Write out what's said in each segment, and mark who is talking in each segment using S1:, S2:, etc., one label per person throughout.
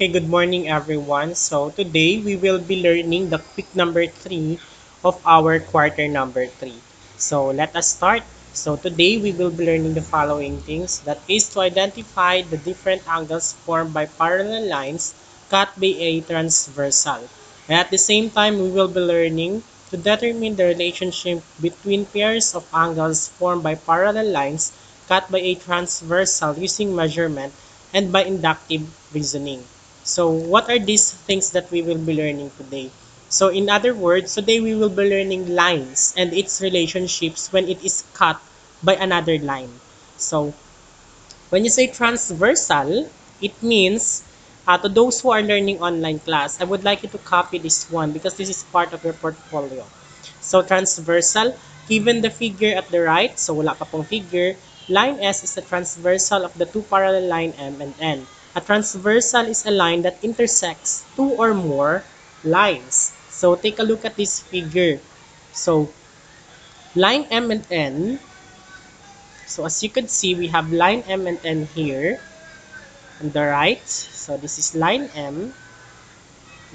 S1: Okay, good morning everyone. So today we will be learning the quick number 3 of our quarter number 3. So let us start. So today we will be learning the following things, that is to identify the different angles formed by parallel lines cut by a transversal. And at the same time we will be learning to determine the relationship between pairs of angles formed by parallel lines cut by a transversal using measurement and by inductive reasoning. So what are these things that we will be learning today? So in other words, today we will be learning lines and its relationships when it is cut by another line. So when you say transversal, it means to those who are learning online class, I would like you to copy this one because this is part of your portfolio. So transversal, given the figure at the right, so wala pa pong figure, line S is a transversal of the two parallel line M and N. A transversal is a line that intersects two or more lines. So take a look at this figure. So line M and N, so as you could see, we have line M and N here on the right. So this is line M,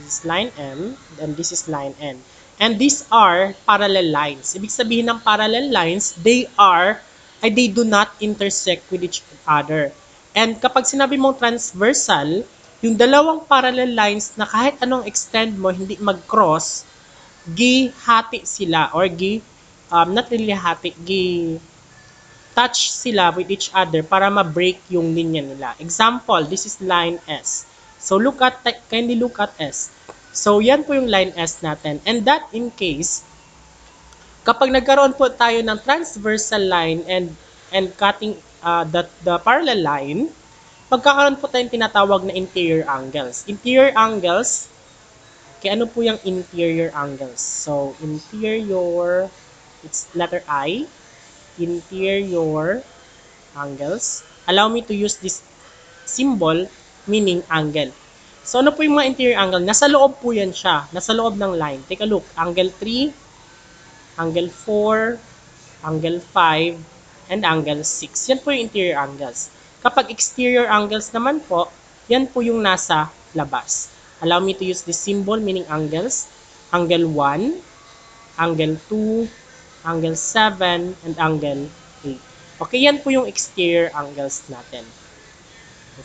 S1: this is line M, and this is line N. And these are parallel lines. Ibig sabihin ng parallel lines, they do not intersect with each other. And kapag sinabi mong transversal, yung dalawang parallel lines na kahit anong extend mo, hindi mag-cross, gihati sila or not really hati, touch sila with each other para ma-break yung linya nila. Example, this is line S. So kindly look at S. So yan po yung line S natin. And that in case, kapag nagkaroon po tayo ng transversal line and cutting the parallel line, magkakaroon po tayong tinatawag na interior angles. Interior angles, kaya ano po yung interior angles? So interior, it's letter I, interior angles. Allow me to use this symbol meaning angle. So ano po yung mga interior angle? Nasa loob po yan siya. Nasa loob ng line. Take a look. Angle 3, angle 4, angle 5, and angle 6. Yan po yung interior angles. Kapag exterior angles naman po, yan po yung nasa labas. Allow me to use this symbol meaning angles. Angle 1, angle 2, angle 7, and angle 8. Okay, yan po yung exterior angles natin.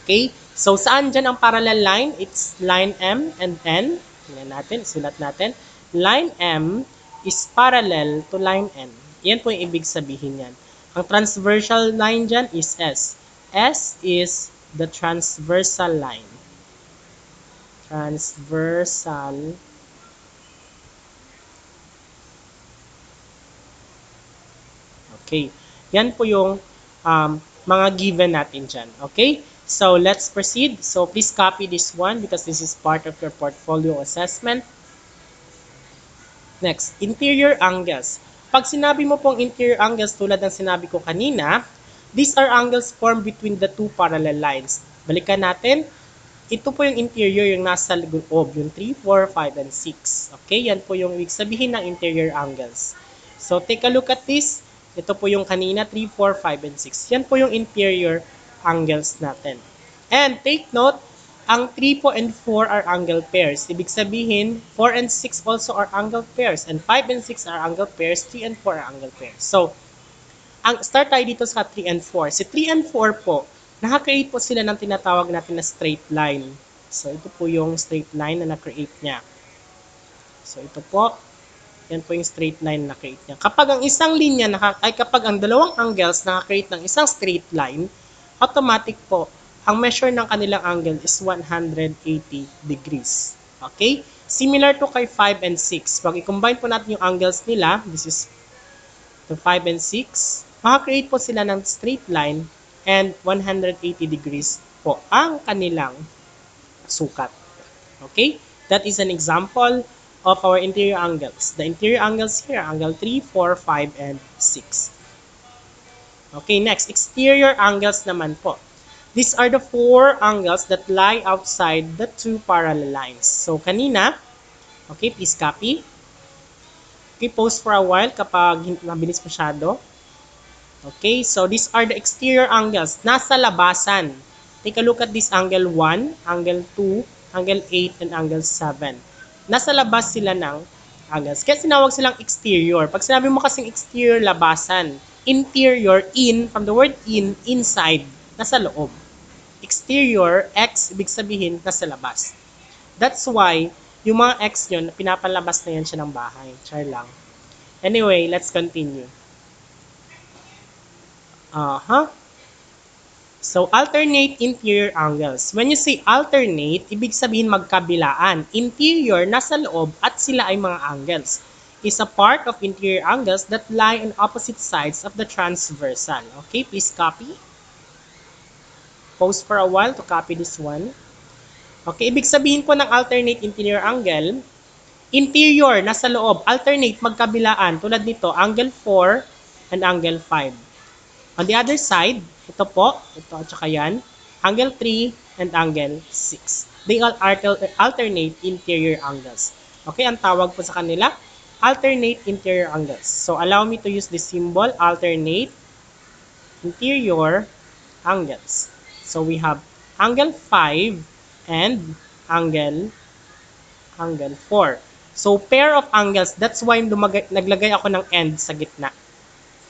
S1: Okay, so saan dyan ang parallel line? It's line M and N. Tingnan natin, sulat natin. Line M is parallel to line N. Yan po yung ibig sabihin yan. Ang transversal line dyan is S. S is the transversal line. Transversal. Okay. Yan po yung mga given natin dyan. Okay? So, let's proceed. So, please copy this one because this is part of your portfolio assessment. Next, interior angles. Pag sinabi mo pong interior angles tulad ng sinabi ko kanina, these are angles formed between the two parallel lines. Balikan natin. Ito po yung interior, yung nasa loob, yung 3, 4, 5, and 6. Okay? Yan po yung ibig sabihin ng interior angles. So, take a look at this. Ito po yung kanina, 3, 4, 5, and 6. Yan po yung interior angles natin. And take note, ang 3 po and 4 are angle pairs. Ibig sabihin, 4 and 6 also are angle pairs. And 5 and 6 are angle pairs. 3 and 4 are angle pairs. So, start tayo dito sa 3 and 4. Si 3 and 4 po, nakakreate po sila ng tinatawag natin na straight line. So, ito po yung straight line na na-create niya. So, ito po. Yan po yung straight line na na-create niya. Kapag ang isang linya, kapag ang dalawang angles nakakreate ng isang straight line, automatic po, ang measure ng kanilang angle is 180 degrees. Okay? Similar to kay 5 and 6. Pag i-combine po natin yung angles nila, this is the 5 and 6, makakreate po sila ng straight line and 180 degrees po ang kanilang sukat. Okay? That is an example of our interior angles. The interior angles here, angle 3, 4, 5, and 6. Okay, next, exterior angles naman po. These are the 4 angles that lie outside the two parallel lines. So, kanina, okay, please copy. Okay, pause for a while kapag mabilis masyado. Okay, so these are the exterior angles. Nasa labasan. Take a look at this angle 1, angle 2, angle 8, and angle 7. Nasa labas sila ng angles. Kaya sinawag silang exterior. Pag sinabi mo kasing exterior, labasan. Interior, in, from the word in, inside, nasa loob. Exterior, X, ibig sabihin, nasa labas. That's why, yung mga X yun, pinapalabas na yan siya ng bahay. Char lang. Anyway, let's continue. So, alternate interior angles. When you say alternate, ibig sabihin magkabilaan. Interior, nasa loob, at sila ay mga angles. Is a part of interior angles that lie on opposite sides of the transversal. Okay, please copy. Pause for a while to copy this one. Okay, ibig sabihin po ng alternate interior angle, interior, nasa loob, alternate, magkabilaan. Tulad nito, angle 4 and angle 5. On the other side, ito po, ito at saka yan, angle 3 and angle 6. They all alternate interior angles. Okay, ang tawag po sa kanila, alternate interior angles. So, allow me to use the symbol alternate interior angles. So, we have angle 5 and angle 4. So, pair of angles, that's why naglagay ako ng end sa gitna.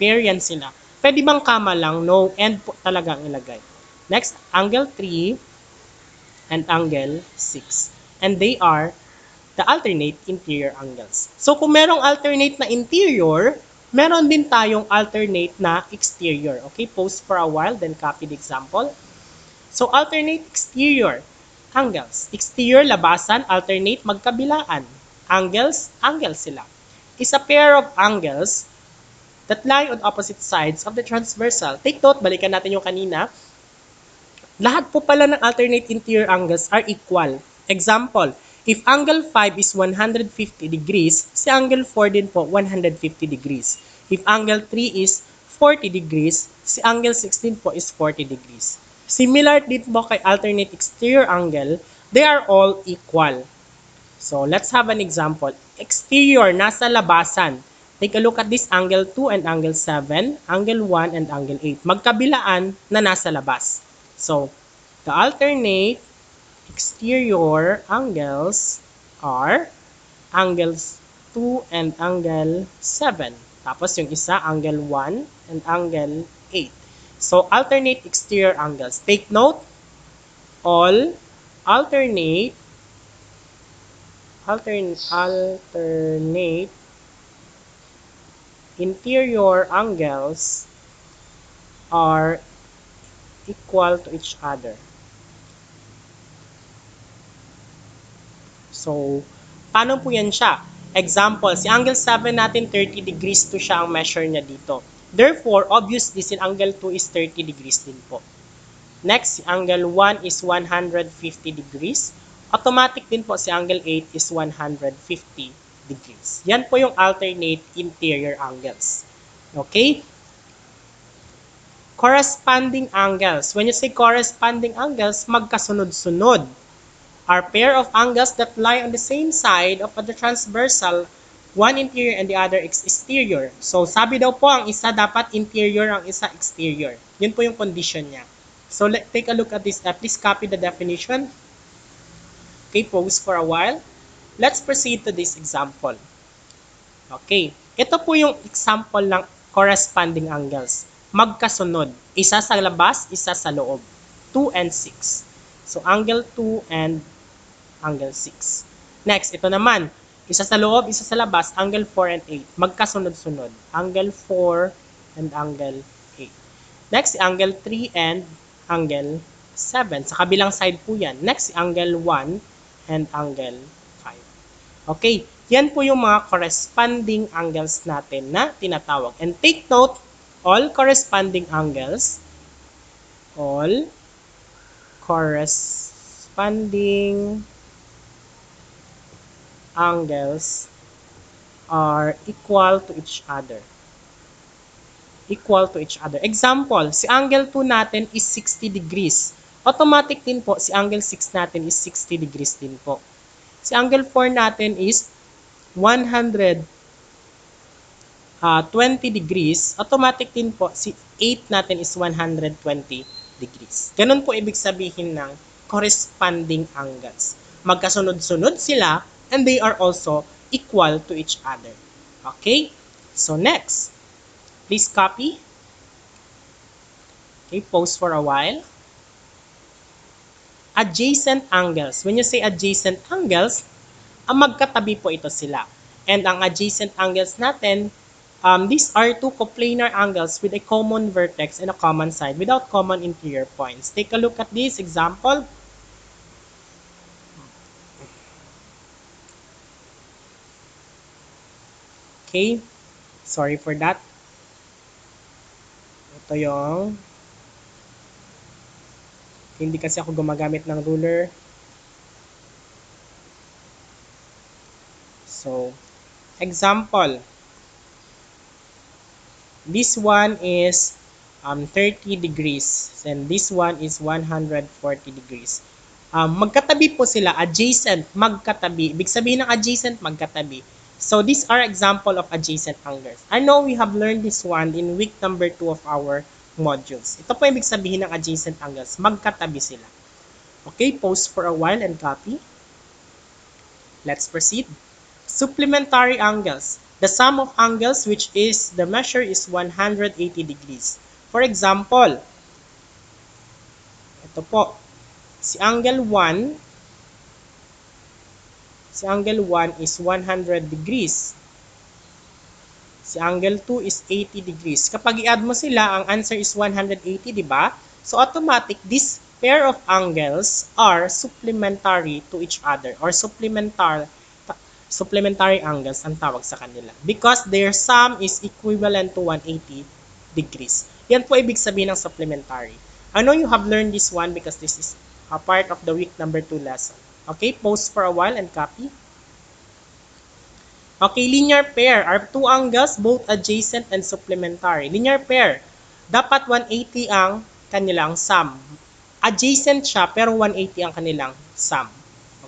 S1: Pair yan sila. Pwede bang kama lang? No, end po talaga ang ilagay. Next, angle 3 and angle 6. And they are the alternate interior angles. So kung merong alternate na interior, meron din tayong alternate na exterior. Okay, pause for a while, then copy the example. So alternate exterior angles. Exterior, labasan, alternate, magkabilaan. Angles, angles sila. Is a pair of angles that lie on opposite sides of the transversal. Take note, balikan natin yung kanina. Lahat po pala ng alternate interior angles are equal. Example, if angle 5 is 150 degrees, si angle 4 din po 150 degrees. If angle 3 is 40 degrees, si angle 16 po is 40 degrees. Similar din po kay alternate exterior angle, they are all equal. So, let's have an example. Exterior, nasa labasan. Take a look at this angle 2 and angle 7, angle 1 and angle 8. Magkabilaan na nasa labas. So, the alternate exterior angles are angles 2 and angle 7. Tapos yung isa, angle 1 and angle 8. So, alternate exterior angles. Take note, all alternate interior angles are equal to each other. So, paano po yan siya? Example, si angle 7 natin 30 degrees to siya ang measure niya dito. Therefore, obviously, si angle 2 is 30 degrees din po. Next, si angle 1 is 150 degrees. Automatic din po si angle 8 is 150 degrees. Yan po yung alternate interior angles. Okay? Corresponding angles. When you say corresponding angles, magkasunod-sunod. Are pair of angles that lie on the same side of the transversal, one interior and the other exterior. So, sabi daw po, ang isa dapat interior, ang isa exterior. Yun po yung condition niya. So, let's take a look at this. Please copy the definition. Okay, pause for a while. Let's proceed to this example. Okay, ito po yung example ng corresponding angles. Magkasunod. Isa sa labas, isa sa loob. 2 and 6. So, angle 2 and angle 6. Next, ito naman. Isa sa loob, isa sa labas, angle 4 and 8. Magkasunod-sunod. Angle 4 and angle 8. Next, angle 3 and angle 7. Sa kabilang side po yan. Next, angle 1 and angle 5. Okay, yan po yung mga corresponding angles natin na tinatawag. And take note, all corresponding angles are equal to each other. Example, si angle 2 natin is 60 degrees. Automatic din po, si angle 6 natin is 60 degrees din po. Si angle 4 natin is 120 degrees. Automatic din po, si 8 natin is 120 degrees. Ganun po ibig sabihin ng corresponding angles. Magkasunod-sunod sila and they are also equal to each other. Okay? So next, please copy. Okay, pause for a while. Adjacent angles. When you say adjacent angles, magkatabi po ito sila. And ang adjacent angles natin, these are two coplanar angles with a common vertex and a common side without common interior points. Take a look at this example. Okay, sorry for that. Ito yung, hindi kasi ako gumagamit ng ruler. So, example. This one is 30 degrees and this one is 140 degrees. Magkatabi po sila, adjacent, magkatabi. Ibig sabihin ng adjacent, magkatabi. So these are example of adjacent angles. I know we have learned this one in week number 2 of our modules. Ito po ibig sabihin ng adjacent angles, magkatabi sila. Okay, pause for a while and copy. Let's proceed. Supplementary angles. The sum of angles which is the measure is 180 degrees. For example, ito po, si angle 1 is 100 degrees. Si angle 2 is 80 degrees. Kapag i-add mo sila, ang answer is 180, di ba? So automatic, this pair of angles are supplementary to each other or supplementary angles ang tawag sa kanila because their sum is equivalent to 180 degrees. Yan po ibig sabihin ng supplementary. I know you have learned this one because this is a part of the week number 2 lesson. Okay, pause for a while and copy. Okay, linear pair are two angles, both adjacent and supplementary. Linear pair, dapat 180 ang kanilang sum. Adjacent siya, pero 180 ang kanilang sum.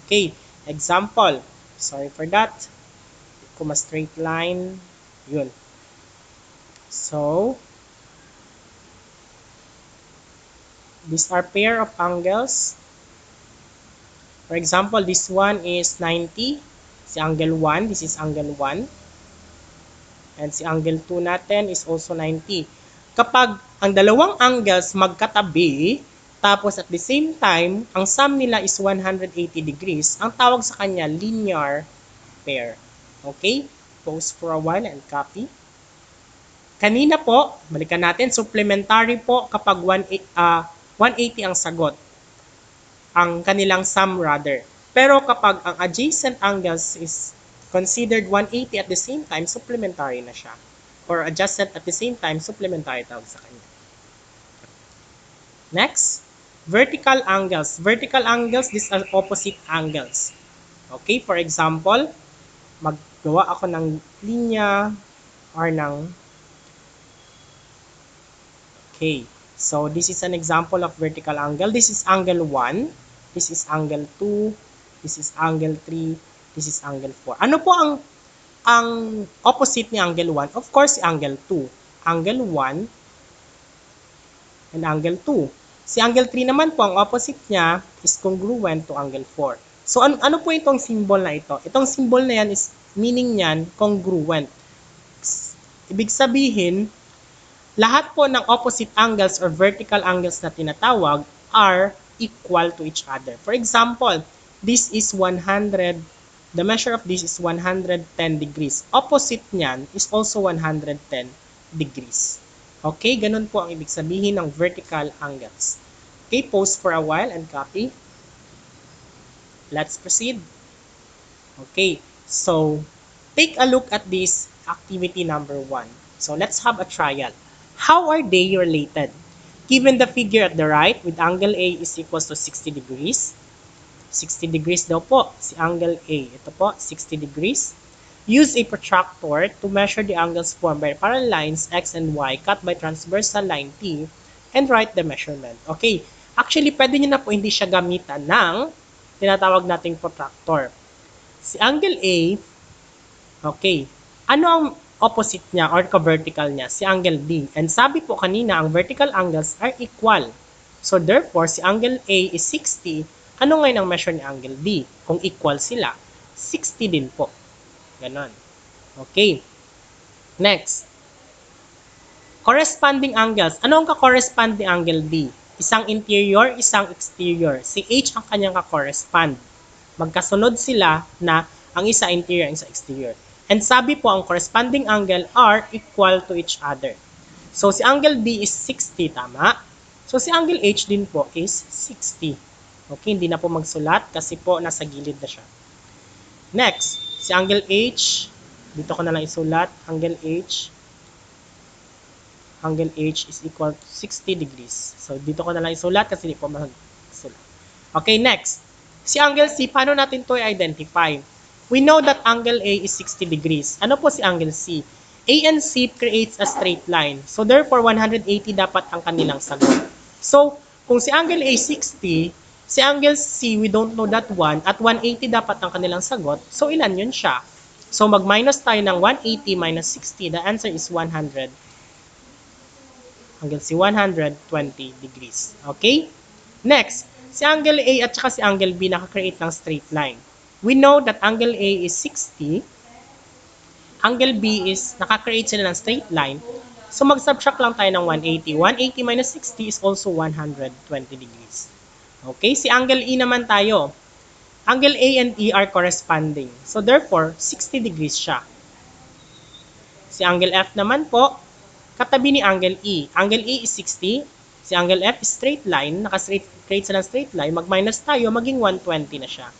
S1: Okay, example. Sorry for that. Kung straight line, yun. So, these are pair of angles. For example, this one is 90. Si angle 1, this is angle 1. And si angle 2 natin is also 90. Kapag ang dalawang angles magkatabi, tapos at the same time, ang sum nila is 180 degrees, ang tawag sa kanya linear pair. Okay? Pause for a while and copy. Kanina po, balikan natin, supplementary po kapag 180 ang sagot. Ang kanilang sum rather. Pero kapag ang adjacent angles is considered 180 at the same time, supplementary na siya. Or adjacent at the same time, supplementary tawag sa kanya. Next, vertical angles. Vertical angles, these are opposite angles. Okay, for example, maggawa ako ng linya or ng... Okay, so this is an example of vertical angle. This is angle 1. This is angle 2. This is angle 3. This is angle 4. Ano po ang opposite ni angle 1? Of course, si angle 2. Angle 1 and angle 2. Si angle 3 naman po, ang opposite niya is congruent to angle 4. So, ano po itong symbol na ito? Itong symbol na yan is meaning niyan congruent. Ibig sabihin, lahat po ng opposite angles or vertical angles na tinatawag are equal to each other. For example, this is 100, the measure of this is 110 degrees. Opposite niyan is also 110 degrees. Okay, ganun po ang ibig sabihin ng vertical angles. Okay, pause for a while and copy. Let's proceed. Okay, so take a look at this activity number 1. So let's have a trial. How are they related? Given the figure at the right with angle A is equals to 60 degrees. 60 degrees daw po si angle A. Ito po, 60 degrees. Use a protractor to measure the angles formed by parallel lines X and Y cut by transversal line T and write the measurement. Okay, actually pwede nyo na po hindi siya gamitan ng tinatawag nating protractor. Si angle A, okay, ano ang opposite niya or ka-vertical niya? Si angle B. And sabi po kanina, ang vertical angles are equal. So therefore, si angle A is 60. Ano ngayon ang measure ni angle B? Kung equal sila, 60 din po. Ganon. Okay. Next. Corresponding angles. Ano ang ka-corresponding angle B? Isang interior, isang exterior. Si H ang kanyang ka-correspond. Magkasunod sila na ang isa interior, ang isa exterior. And sabi po, ang corresponding angle are equal to each other. So, si angle B is 60, tama? So, si angle H din po is 60. Okay, hindi na po magsulat kasi po nasa gilid na siya. Next, si angle H, dito ko na lang isulat, angle H is equal to 60 degrees. So, dito ko na lang isulat kasi hindi po magsulat. Okay, next. Si angle C, paano natin to i-identify? We know that angle A is 60 degrees. Ano po si angle C? A and C creates a straight line. So, therefore, 180 dapat ang kanilang sagot. So, kung si angle A 60, si angle C, we don't know that one, at 180 dapat ang kanilang sagot. So, ilan yun siya? So, mag-minus tayo ng 180 minus 60. The answer is 100. Angle C, 120 degrees. Okay? Next, si angle A at saka si angle B nakakreate ng straight line. We know that angle A is 60, angle B is nakakreate sila ng straight line. So mag-subtract lang tayo ng 180. 180 minus 60 is also 120 degrees. Okay, si angle E naman tayo. Angle A and E are corresponding. So therefore, 60 degrees siya. Si angle F naman po, katabi ni angle E. Angle E is 60. Si angle F is straight line. Naka-create sa ng straight line. Mag-minus tayo, maging 120 na siya.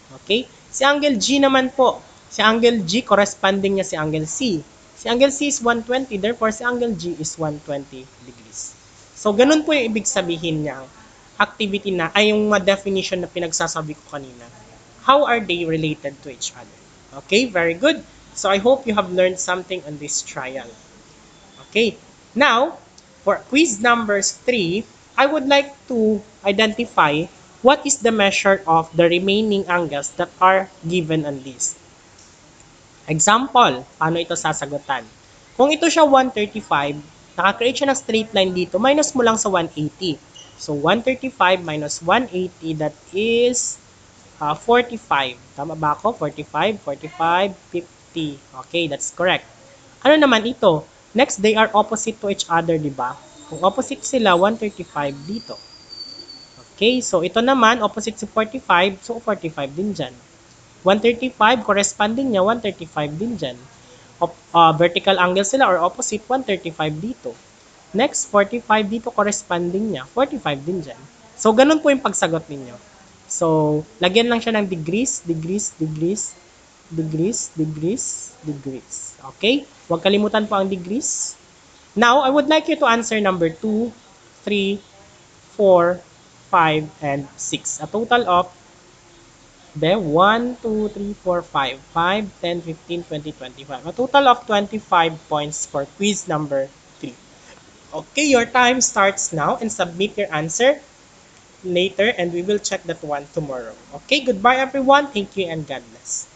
S1: Okay? Si angle G naman po. Si angle G, corresponding niya si angle C. Si angle C is 120. Therefore, si angle G is 120 degrees. So, ganun po yung ibig sabihin niya. Activity na, ay yung definition na pinagsasabi ko kanina. How are they related to each other? Okay, very good. So, I hope you have learned something on this trial. Okay, now, for quiz numbers 3, I would like to identify what is the measure of the remaining angles that are given on this. Example, paano ito sasagutan? Kung ito siya 135, nakakreate siya ng straight line dito, minus mo lang sa 180. So, 135 minus 180, that is 45. Tama ba ako? 45, 45, 50. Okay, that's correct. Ano naman ito? Next, they are opposite to each other, di ba? Kung opposite sila, 135 dito. Okay, so ito naman, opposite si 45, so 45 din dyan. 135, corresponding niya, 135 din dyan. Vertical angle sila or opposite, 135 dito. Next, 45 dito, corresponding niya, 45 din dyan. So, ganun po yung pagsagot ninyo. So, lagyan lang siya ng degrees, degrees, degrees, degrees, degrees, degrees. Okay? Huwag kalimutan po ang degrees. Now, I would like you to answer number 2, 3, 4, 5, and 6. A total of 1, 2, 3, 4, 5. 5, 10, 15, 20, 25. A total of 25 points for quiz number 3. Okay, your time starts now and submit your answer later and we will check that one tomorrow. Okay, goodbye everyone. Thank you and God bless.